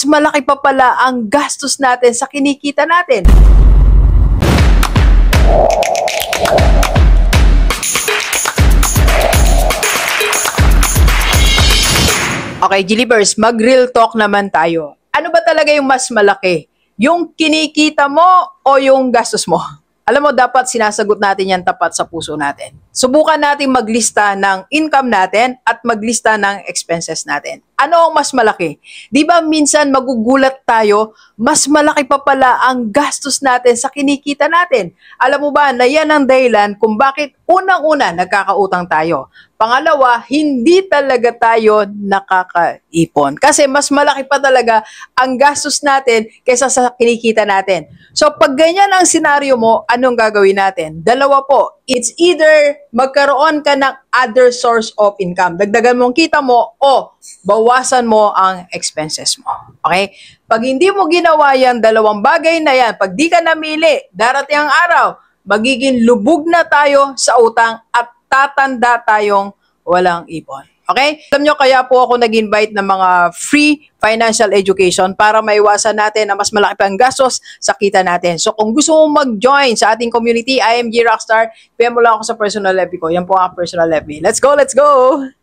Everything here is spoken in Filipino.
malaki pa pala ang gastos natin sa kinikita natin. Okay, Gilibers, mag-real talk naman tayo. Ano ba talaga yung mas malaki? Yung kinikita mo o yung gastos mo? Alam mo, dapat sinasagot natin yan tapat sa puso natin. Subukan natin maglista ng income natin at maglista ng expenses natin. Ano ang mas malaki? Di ba minsan magugulat tayo, mas malaki pa pala ang gastos natin sa kinikita natin. Alam mo ba na yan ang dahilan kung bakit unang-una nagkakautang tayo. Pangalawa, hindi talaga tayo nakakaipon. Kasi mas malaki pa talaga ang gastos natin kaysa sa kinikita natin. So pag ganyan ang senaryo mo, anong gagawin natin? Dalawa po. It's either magkaroon ka ng other source of income. Dagdagan mo ang kita mo o bawasan mo ang expenses mo. Okay? Pag hindi mo ginawa yan, dalawang bagay na yan, pag di ka namili, darating ang araw, magiging lubog na tayo sa utang at tatanda tayong walang ipon. Okay? Alam nyo, kaya po ako nag-invite ng mga free financial education para maiwasan natin na mas malaki pang gastos sa kita natin. So kung gusto mo mag-join sa ating community, IMG Rockstar, PM mo lang ako sa personal FB ko. Yan po ang personal FB. Let's go! Let's go!